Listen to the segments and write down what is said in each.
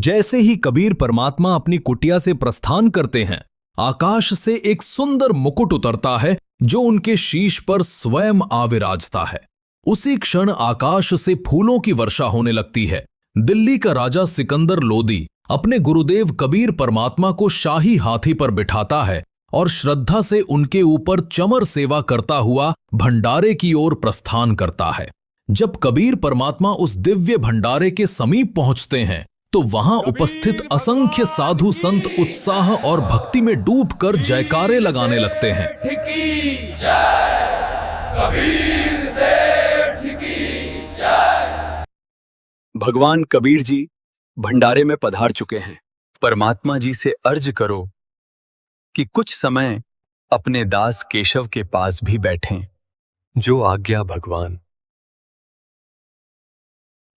जैसे ही कबीर परमात्मा अपनी कुटिया से प्रस्थान करते हैं, आकाश से एक सुंदर मुकुट उतरता है जो उनके शीश पर स्वयं आविराजता है। उसी क्षण आकाश से फूलों की वर्षा होने लगती है। दिल्ली का राजा सिकंदर लोदी अपने गुरुदेव कबीर परमात्मा को शाही हाथी पर बिठाता है और श्रद्धा से उनके ऊपर चमर सेवा करता हुआ भंडारे की ओर प्रस्थान करता है। जब कबीर परमात्मा उस दिव्य भंडारे के समीप पहुंचते हैं तो वहां उपस्थित असंख्य साधु संत उत्साह और भक्ति में डूबकर जयकारे लगाने लगते हैं। भगवान कबीर जी भंडारे में पधार चुके हैं। परमात्मा जी से अर्ज करो कि कुछ समय अपने दास केशव के पास भी बैठें। जो आज्ञा भगवान।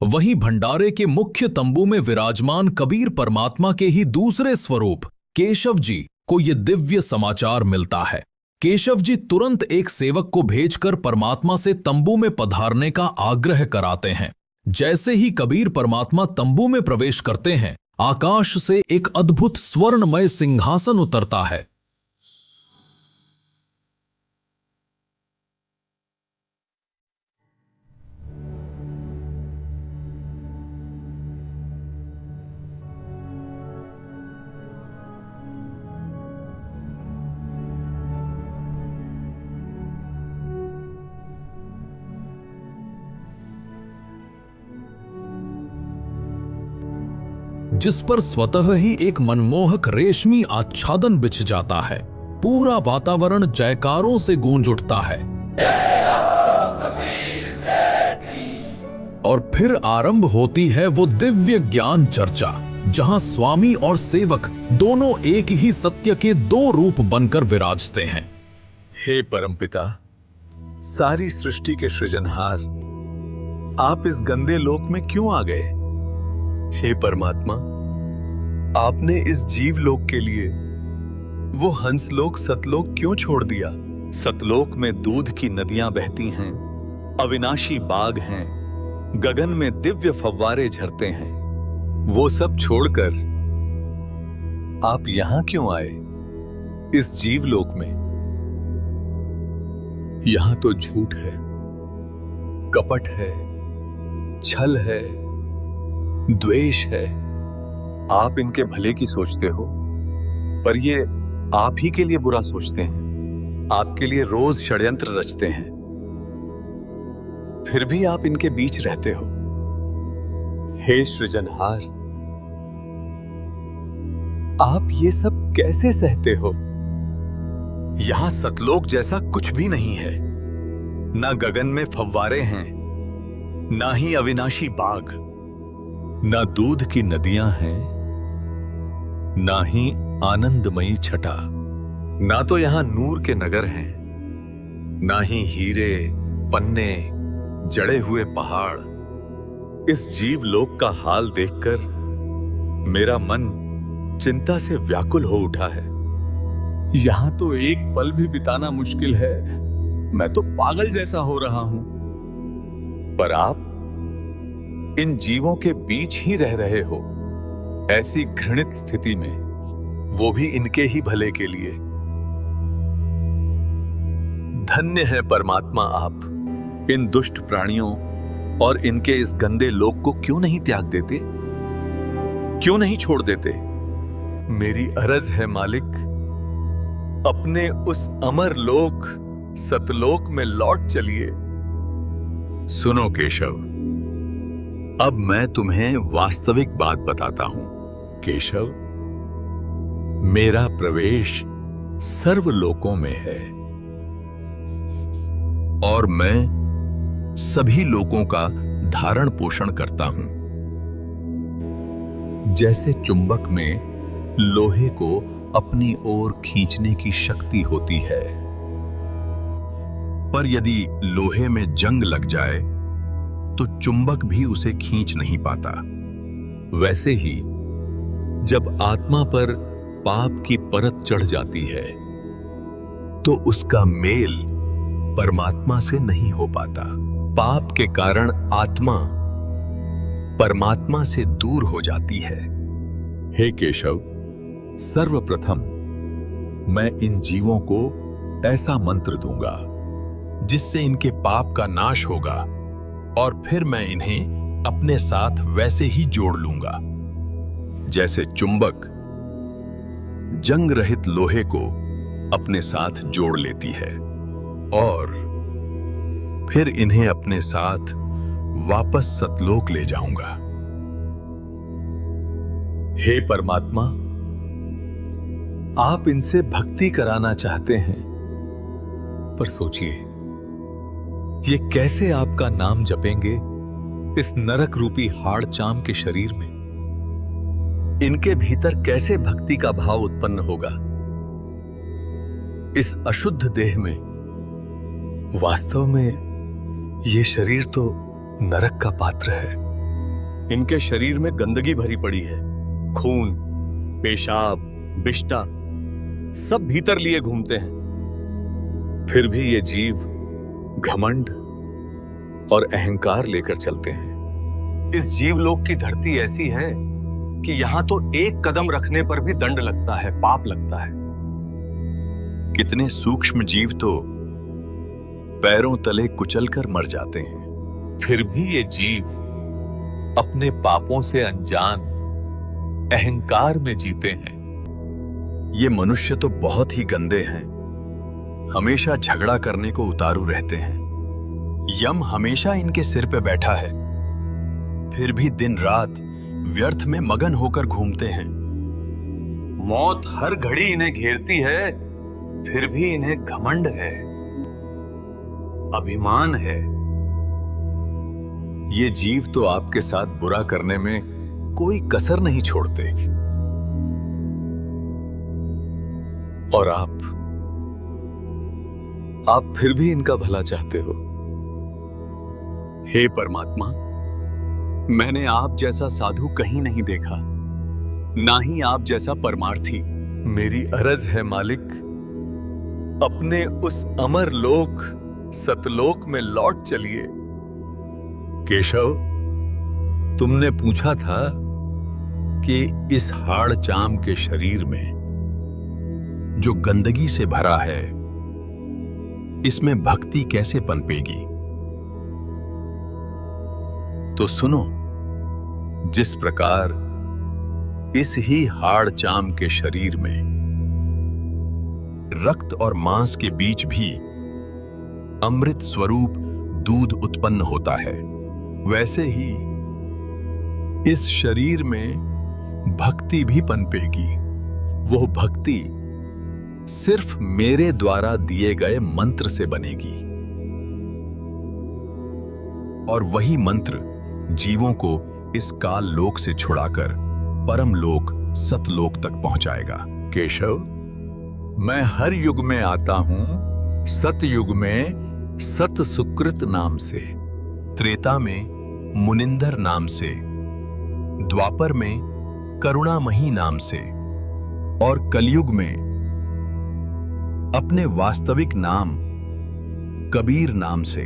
वहीं भंडारे के मुख्य तंबू में विराजमान कबीर परमात्मा के ही दूसरे स्वरूप केशव जी को यह दिव्य समाचार मिलता है। केशव जी तुरंत एक सेवक को भेजकर परमात्मा से तंबू में पधारने का आग्रह कराते हैं। जैसे ही कबीर परमात्मा तंबू में प्रवेश करते हैं, आकाश से एक अद्भुत स्वर्णमय सिंहासन उतरता है। जिस पर स्वतः ही एक मनमोहक रेशमी आच्छादन बिछ जाता है। पूरा वातावरण जयकारों से गूंज उठता है और फिर आरंभ होती है वो दिव्य ज्ञान चर्चा, जहां स्वामी और सेवक दोनों एक ही सत्य के दो रूप बनकर विराजते हैं। हे परमपिता, सारी सृष्टि के सृजनहार, आप इस गंदे लोक में क्यों आ गए? हे परमात्मा, आपने इस जीव लोक के लिए वो हंसलोक सतलोक क्यों छोड़ दिया? सतलोक में दूध की नदियां बहती हैं, अविनाशी बाग हैं, गगन में दिव्य फव्वारे झरते हैं। वो सब छोड़कर आप यहां क्यों आए इस जीव लोक में? यहां तो झूठ है, कपट है, छल है, द्वेष है। आप इनके भले की सोचते हो, पर ये आप ही के लिए बुरा सोचते हैं। आपके लिए रोज षड्यंत्र रचते हैं, फिर भी आप इनके बीच रहते हो। हे सृजनहार, आप ये सब कैसे सहते हो? यहां सतलोक जैसा कुछ भी नहीं है। ना गगन में फव्वारे हैं, ना ही अविनाशी बाग, ना दूध की नदियां हैं, ना ही आनंदमयी छटा। ना तो यहां नूर के नगर हैं, ना ही हीरे पन्ने जड़े हुए पहाड़। इस जीव लोक का हाल देखकर मेरा मन चिंता से व्याकुल हो उठा है। यहां तो एक पल भी बिताना मुश्किल है। मैं तो पागल जैसा हो रहा हूं। पर आप इन जीवों के बीच ही रह रहे हो, ऐसी घृणित स्थिति में, वो भी इनके ही भले के लिए। धन्य है परमात्मा आप। इन दुष्ट प्राणियों और इनके इस गंदे लोक को क्यों नहीं त्याग देते? क्यों नहीं छोड़ देते? मेरी अरज है मालिक, अपने उस अमर लोक सतलोक में लौट चलिए। सुनो केशव, अब मैं तुम्हें वास्तविक बात बताता हूं। केशव, मेरा प्रवेश सर्वलोकों में है और मैं सभी लोगों का धारण पोषण करता हूं। जैसे चुंबक में लोहे को अपनी ओर खींचने की शक्ति होती है, पर यदि लोहे में जंग लग जाए तो चुंबक भी उसे खींच नहीं पाता। वैसे ही जब आत्मा पर पाप की परत चढ़ जाती है तो उसका मेल परमात्मा से नहीं हो पाता। पाप के कारण आत्मा परमात्मा से दूर हो जाती है। हे केशव, सर्वप्रथम मैं इन जीवों को ऐसा मंत्र दूंगा जिससे इनके पाप का नाश होगा और फिर मैं इन्हें अपने साथ वैसे ही जोड़ लूंगा जैसे चुंबक जंग रहित लोहे को अपने साथ जोड़ लेती है, और फिर इन्हें अपने साथ वापस सतलोक ले जाऊंगा। हे परमात्मा, आप इनसे भक्ति कराना चाहते हैं, पर सोचिए ये कैसे आपका नाम जपेंगे इस नरक रूपी हाड़ चाम के शरीर में? इनके भीतर कैसे भक्ति का भाव उत्पन्न होगा? इस अशुद्ध देह में वास्तव में ये शरीर तो नरक का पात्र है। इनके शरीर में गंदगी भरी पड़ी है, खून, पेशाब, बिष्टा सब भीतर लिए घूमते हैं। फिर भी ये जीव घमंड और अहंकार लेकर चलते हैं। इस जीवलोक की धरती ऐसी है कि यहां तो एक कदम रखने पर भी दंड लगता है, पाप लगता है। कितने सूक्ष्म जीव तो पैरों तले कुचलकर मर जाते हैं। फिर भी ये जीव अपने पापों से अनजान अहंकार में जीते हैं। ये मनुष्य तो बहुत ही गंदे हैं, हमेशा झगड़ा करने को उतारू रहते हैं। यम हमेशा इनके सिर पे बैठा है, फिर भी दिन रात व्यर्थ में मगन होकर घूमते हैं। मौत हर घड़ी इन्हें घेरती है, फिर भी इन्हें घमंड है, अभिमान है। ये जीव तो आपके साथ बुरा करने में कोई कसर नहीं छोड़ते, और आप फिर भी इनका भला चाहते हो। हे परमात्मा, मैंने आप जैसा साधु कहीं नहीं देखा, ना ही आप जैसा परमार्थी। मेरी अर्ज है मालिक, अपने उस अमर लोक सतलोक में लौट चलिए। केशव, तुमने पूछा था कि इस हाड़ चाम के शरीर में जो गंदगी से भरा है, इसमें भक्ति कैसे पनपेगी? तो सुनो, जिस प्रकार इस ही हाड़ चाम के शरीर में रक्त और मांस के बीच भी अमृत स्वरूप दूध उत्पन्न होता है, वैसे ही इस शरीर में भक्ति भी पनपेगी। वो भक्ति सिर्फ मेरे द्वारा दिए गए मंत्र से बनेगी, और वही मंत्र जीवों को इस काल लोक से छुड़ाकर परम लोक सतलोक तक पहुंचाएगा। केशव, मैं हर युग में आता हूं, सतयुग में सत सुकृत नाम से, त्रेता में मुनिंदर नाम से, द्वापर में करुणामयी नाम से, और कलयुग में अपने वास्तविक नाम कबीर नाम से।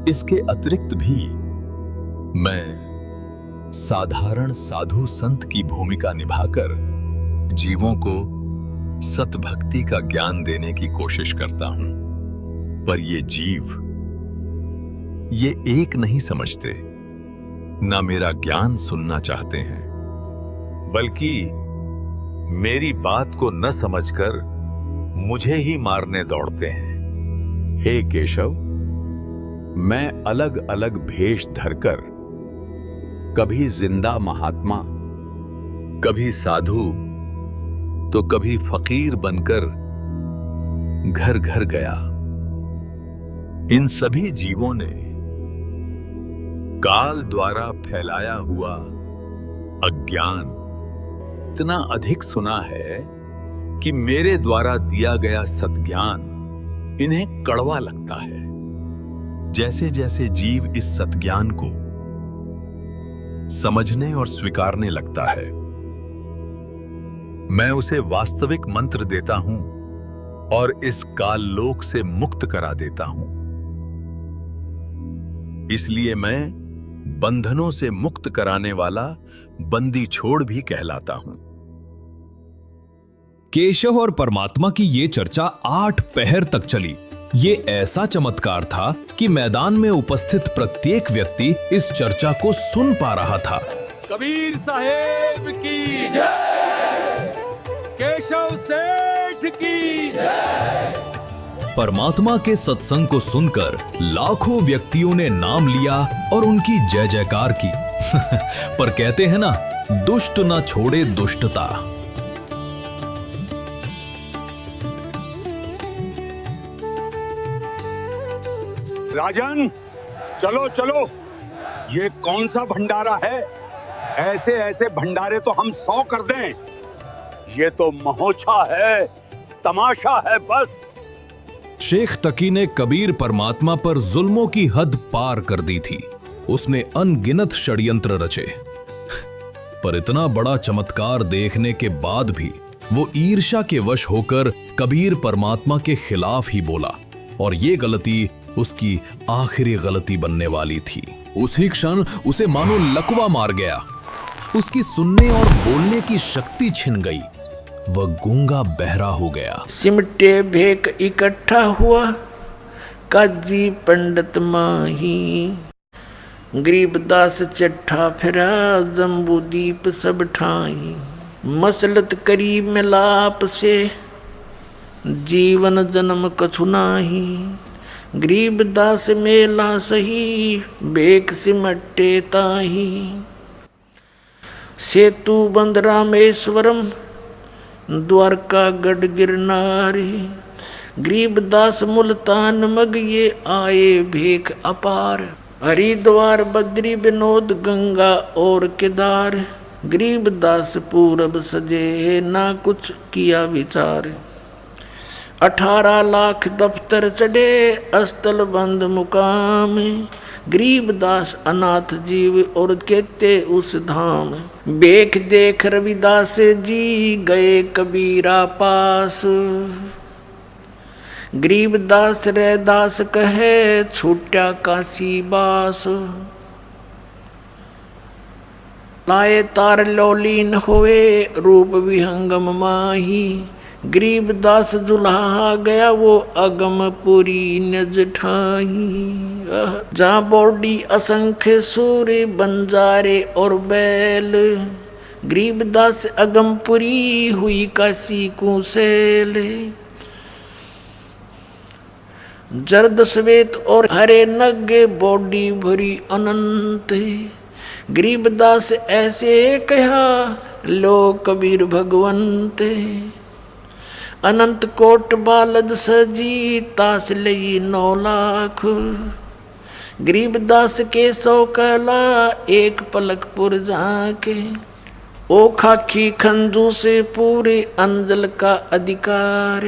इसके अतिरिक्त भी मैं साधारण साधु संत की भूमिका निभाकर जीवों को सतभक्ति का ज्ञान देने की कोशिश करता हूं, पर ये जीव ये एक नहीं समझते, ना मेरा ज्ञान सुनना चाहते हैं, बल्कि मेरी बात को न समझकर मुझे ही मारने दौड़ते हैं। हे केशव, मैं अलग अलग भेष धरकर कभी जिंदा महात्मा, कभी साधु, तो कभी फकीर बनकर घर घर गया। इन सभी जीवों ने काल द्वारा फैलाया हुआ अज्ञान इतना अधिक सुना है कि मेरे द्वारा दिया गया सद्ज्ञान इन्हें कड़वा लगता है। जैसे जैसे जीव इस सद्ज्ञान को समझने और स्वीकारने लगता है, मैं उसे वास्तविक मंत्र देता हूं और इस काल लोक से मुक्त करा देता हूं। इसलिए मैं बंधनों से मुक्त कराने वाला बंदी छोड़ भी कहलाता हूं। केशव और परमात्मा की ये चर्चा 8 पहर तक चली। ये ऐसा चमत्कार था कि मैदान में उपस्थित प्रत्येक व्यक्ति इस चर्चा को सुन पा रहा था। कबीर साहेब की जय, केशव सेठ की जय। परमात्मा के सत्संग को सुनकर लाखों व्यक्तियों ने नाम लिया और उनकी जय जयकार की। पर कहते हैं ना, दुष्ट ना छोड़े दुष्टता। राजन, चलो चलो, ये कौन सा भंडारा है? ऐसे ऐसे भंडारे तो हम 100 कर दें। ये तो महोत्सव है, तमाशा है बस। शेख तकी ने कबीर परमात्मा पर जुल्मों की हद पार कर दी थी। उसने अनगिनत षड्यंत्र रचे, पर इतना बड़ा चमत्कार देखने के बाद भी वो ईर्ष्या के वश होकर कबीर परमात्मा के खिलाफ ही बोला, और ये गलती उसकी आखिरी गलती बनने वाली थी। उसी क्षण उसे मानो लकवा मार गया। उसकी सुनने और बोलने की शक्ति छिन गई। वह गूंगा बहरा हो गया। सिमटे भेक इकट्ठा हुआ, काजी पंडित माही। गरीबदास चट्ठा फिरा, जम्बूदीप सब ठाई। मसलत करी मिलाप से, जीवन जन्म कछु नाही। गरीबदास मेला सही, बेक सिमटे ताही। सेतु बंद रामेश्वरम, द्वारका गढ़ गिरनारी। गरीबदास मुल्तान मग ये आए भेक अपार। हरिद्वार बद्री विनोद गंगा और केदार। गरीबदास पूरब सजे, ना कुछ किया विचार। 18 लाख दफ्तर चढ़े, अस्तल बंद मुकाम। गरीबदास अनाथ जीव और कहते उस धाम। बेख देख रविदास जी, गए कबीरा पास। गरीबदास रैदास कहे, छूटा काशी बास। लाए तार लौलीन होए, रूप विहंगम माही। गरीबदास जुल्हा गया, वो अगमपुरी नज ठाई। जहाँ बॉडी असंख्य सूर्य, बंजारे और बैल। गरीबदास अगमपुरी हुई काशी कुसेल। जर्द श्वेत और हरे नग, बॉडी भरी अनंत। गरीबदास ऐसे कहा, लो कबीर भगवंत। अनंत कोट बालद सजी, तास लई 9 लाख। गरीबदास के 100 कला, एक पलकपुर जाके। ओ खाखी खंजू से पूरे अंजल का अधिकार।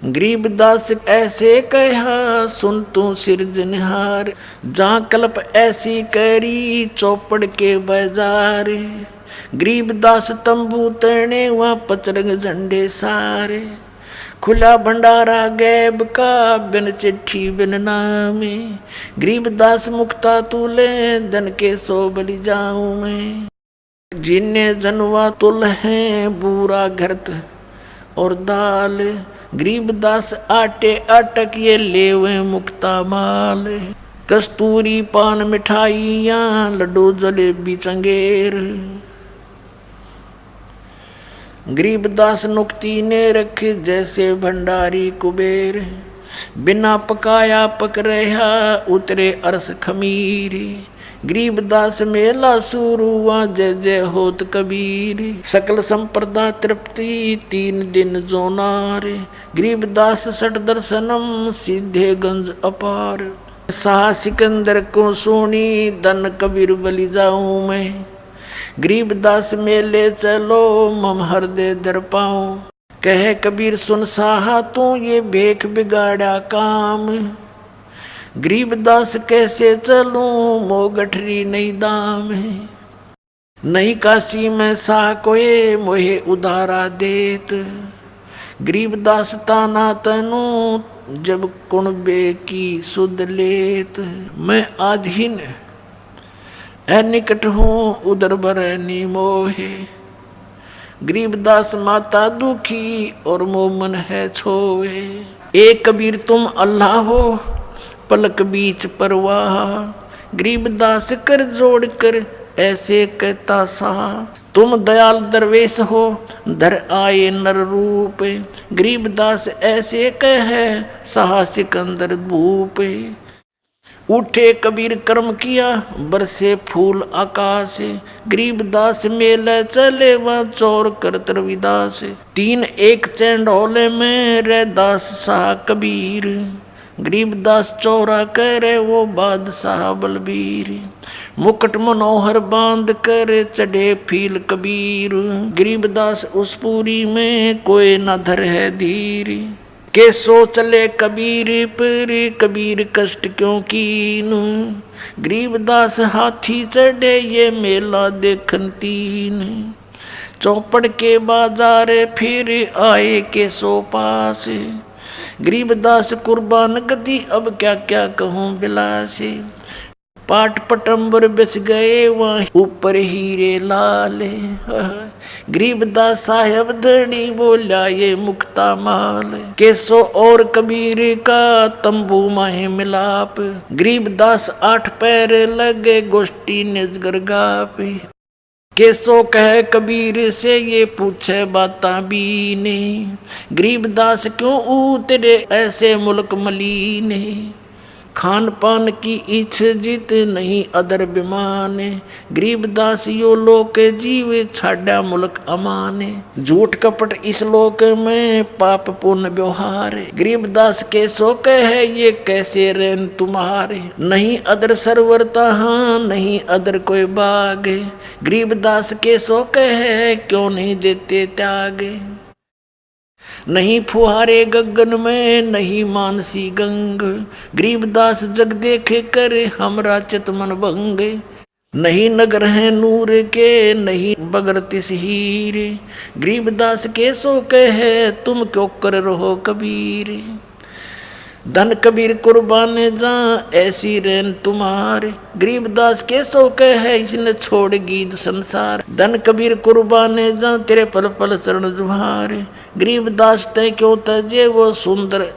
गरीबदास ऐसे कहा, सुन तू सिरजनहार। जहाँ कल्प ऐसी करी, चौपड़ के बाजार। गरीबदास तंबू तने, वहाँ पचरंग झंडे सारे। खुला भंडारा गैब का, बिन चिट्ठी बिन नामे। गरीबदास मुक्ता तूले, धन के 100 बलि जाऊं मैं। जिन्ने जनवा तुल हैं, बूरा घरत और दाल। गरीबदास आटे अटक ये लेवे मुक्ता माल। कस्तूरी पान मिठाइयाँ, लड्डू जलेबी चंगेर। गरीबदास नुक्ती ने रखी, जैसे भंडारी कुबेर। बिना पकाया पक रहा, उतरे अरस खमीरी। गरीबदास मेला शुरू हुआ, जय जय होत कबीर। सकल संप्रदा तृप्ति, 3 दिन जोनार। गरीबदास सठ दर्शनम, सीधे गंज अपार। शाह सिकंदर को सोनी, धन कबीर बलि जाऊं मैं। गरीबदास मेले चलो, मम हृदय दर पाऊं। कहे कबीर सुन साहा, तू ये भेख बिगाड़ा काम। गरीबदास कैसे चलूं, मोगठरी नहीं दाम। नहीं काशी में साह कोए, मोहे उधारा देत। गरीबदास ताना तनु, जब कुणबे की सुध लेत। मैं आधीन ऐ निकट हूँ उदर बरनी मोहे। गरीबदास माता दुखी और मोमन है छोए। ए कबीर तुम अल्लाह हो पलक बीच परवाह। गरीबदास कर जोड़ कर ऐसे कहता सा। तुम दयाल दरवेश हो धर आए नर रूप। गरीबदास ऐसे कह सहा सिकंदर भूप। उठे कबीर कर्म किया बरसे फूल आकाश। गरीबदास मेले चले वह चोर कर रविदास। 3 एक चंडोले में रे दास शाह कबीर। गरीबदास चौरा करे वो बादशाह बलबीर। मुकुट मनोहर बांध कर चढ़े फील कबीर। गरीबदास उस पूरी में कोई न धर है धीर। के सो चले कबीर पर कबीर कष्ट क्यों कीन। गरीबदास हाथी चढ़े ये मेला देखन 3। चौपड़ के बाजार फिर आए के सो पास। गरीबदास कुर्बान गति अब क्या क्या कहूँ बिलासी। पाट पटंबर बिछ गए वहाँ ऊपर हीरे लाल। गरीबदास साहब धनी बोला ये मुक्ता माल। केसो और कबीर का तंबू माहे मिलाप। गरीबदास 8 पैर लगे गोष्ठी निजगर गाप। केसो कह कबीर से ये पूछे बाता बीने। गरीबदास क्यों उतरे ऐसे मुल्क मलीने। खान पान की इच्छ जित नहीं अदर बिमाने। गरीबदास यो लोक जीवे छाड़ा मुल्क अमाने। झूठ कपट इस लोक में पाप पुण्य व्यवहार। गरीबदास के सो कहे ये कैसे रेन तुम्हारे। नहीं अदर सरवर तहाँ नहीं अदर कोई बाग। गरीबदास के सो कहे क्यों नहीं देते त्याग। नहीं फुहारे गगन में नहीं मानसी गंग। गरीबदास जग देखे कर हमरा चित मन भंग। नहीं नगर है नूर के नहीं बगर तिस हीर। गरीबदास के सो कहे तुम क्यों कर रहो कबीर। धन कबीर कुर्बाने जा ऐसी रेन तुम्हारे। गरीबदास के सो कहे इसने छोड़ गीत संसार। धन कबीर कुर्बाने जा तेरे पल पल चरण जुहारे। गरीबदास तय क्यों तजे वो सुंदर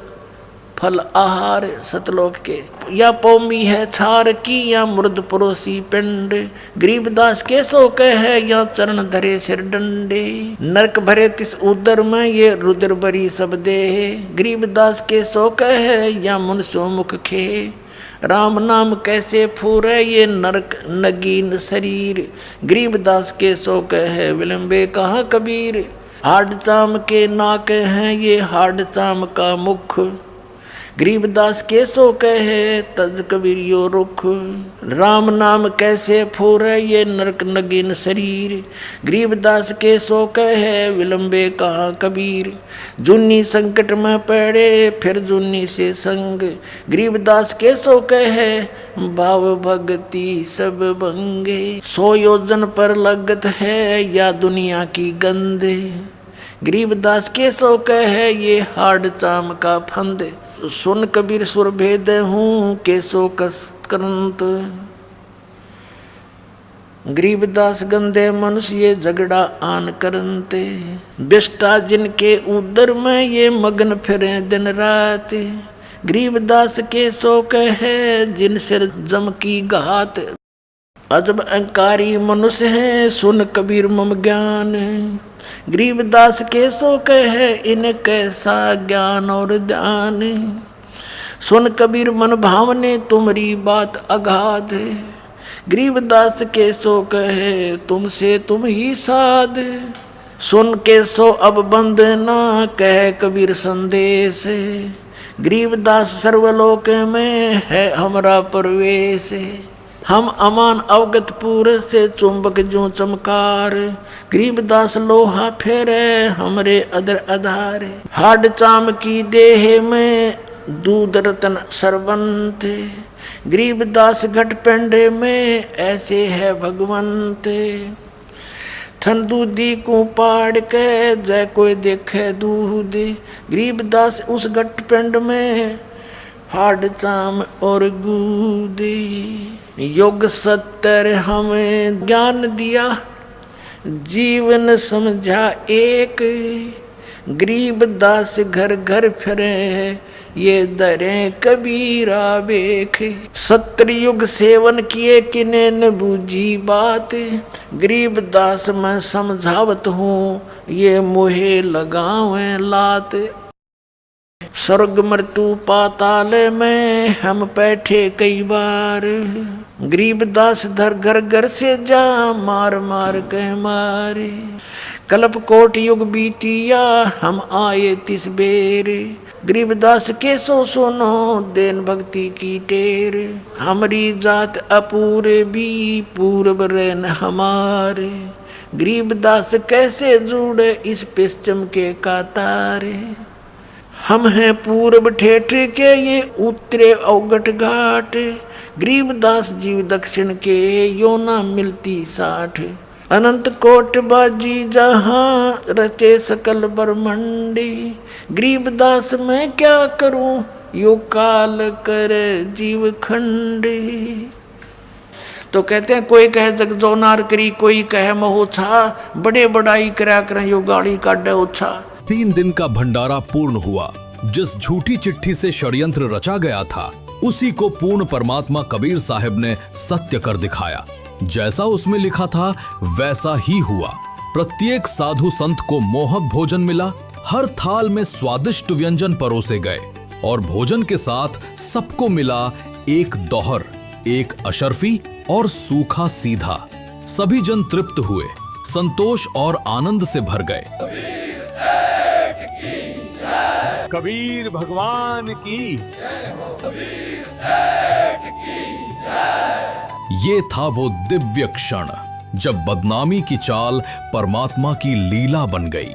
फल आहार। सतलोक के या पौमी है छार की या मुर्द परोसी पिंड। गरीबदास के सो कहे या चरण धरे सिर डंडे। नरक भरे तिस उदर में ये रुद्र बरी सब दे। गरीबदास के सो कहे या मुनसो मुख खे। राम नाम कैसे फूरे ये नरक नगीन शरीर। गरीबदास के सो कहे विलंबे कहाँ कबीर। हाड चाम के नाक हैं ये हाड चाम का मुख। गरीबदास के सो कहे तज कबीर यो रुख। राम नाम कैसे फूरे ये नरक नगीन शरीर। गरीबदास के सो कहे विलंबे कहाँ कबीर। जुन्नी संकट में पड़े फिर जुन्नी से संग। गरीबदास के सो कहे भाव भक्ति सब भंगे। 100 योजन पर लगत है या दुनिया की गंदे। गरीबदास के सो कहे ये हाड चाम का फंद। सुन कबीर सुर भेद हूँ केसो कसकरंत। गरीबदास गंदे मनुष्य ये झगड़ा आन करनते। बिष्टा जिनके उदर में ये मगन फिरे दिन रात। गरीबदास के सो कहे जिन सिर जम की घात। अजब अहंकारी मनुष्य है सुन कबीर मम ज्ञान। गरीबदास के सो कहे इन कैसा ज्ञान और ध्यान। सुन कबीर मन भावने तुम्हारी बात अगाध। गरीबदास के सो कहे तुमसे तुम ही साध। सुन के सो अब बंद ना कहे कबीर संदेश। गरीबदास सर्वलोक में है हमरा प्रवेश। हम अमान अवगत पूर से चुंबक जो चमकार। गरीबदास लोहा फेरे हमरे अदर आधार। हाड चाम की देह में दूध रतन सरबंत। गरीबदास घट पेंडे में ऐसे है भगवंत। थन दूधी को पाड़ के जय कोई देखे दूध। गरीबदास उस घट पेंड में हाड चाम और गूदी। योग सत्तर हमें ज्ञान दिया, जीवन समझा एक। गरीब दास घर घर फिरे, ये दरें कबीरा बेख। 70 युग सेवन किए किने न बूझी बात, गरीब दास मैं समझावत हूँ, ये मोहे लगावे लात। स्वर्ग मृत्यु पाताल में हम बैठे कई बार, गरीब दास धर घर घर से जा मार मार के मारे। कल्प कोट युग बीतिया हम आए तिस बेर, गरीबदास के सो सुनो देन भक्ति की टेर। हमारी जात अपूरे भी पूर्व रेन हमारे, गरीबदास कैसे जुड़े इस पश्चिम के कातारे। हम हैं पूर्व ठेठ के ये उत्तरे अवगट घाट, गरीबदास जीव दक्षिण के यो ना मिलती साठ। अनंत कोट बाजी जहाँ रचे सकल ब्रह्मंडी, गरीबदास मैं क्या करूं यो काल कर जीव खंडी। तो कहते हैं कोई कहे जग जोनार करी, कोई कहे महोछा, बड़े बड़ाई करा कर यो गाड़ी काटे ओछा। 3 दिन का भंडारा पूर्ण हुआ। जिस झूठी चिट्ठी से षड्यंत्र रचा गया था उसी को पूर्ण परमात्मा कबीर साहब ने सत्य कर दिखाया। जैसा उसमें लिखा था वैसा ही हुआ। प्रत्येक साधु संत को मोहक भोजन मिला। हर थाल में स्वादिष्ट व्यंजन परोसे गए और भोजन के साथ सबको मिला एक दोहर, एक अशर्फी और सूखा सीधा। सभी जन तृप्त हुए, संतोष और आनंद से भर गए। कबीर भगवान की। ये था वो दिव्य क्षण जब बदनामी की चाल परमात्मा की लीला बन गई।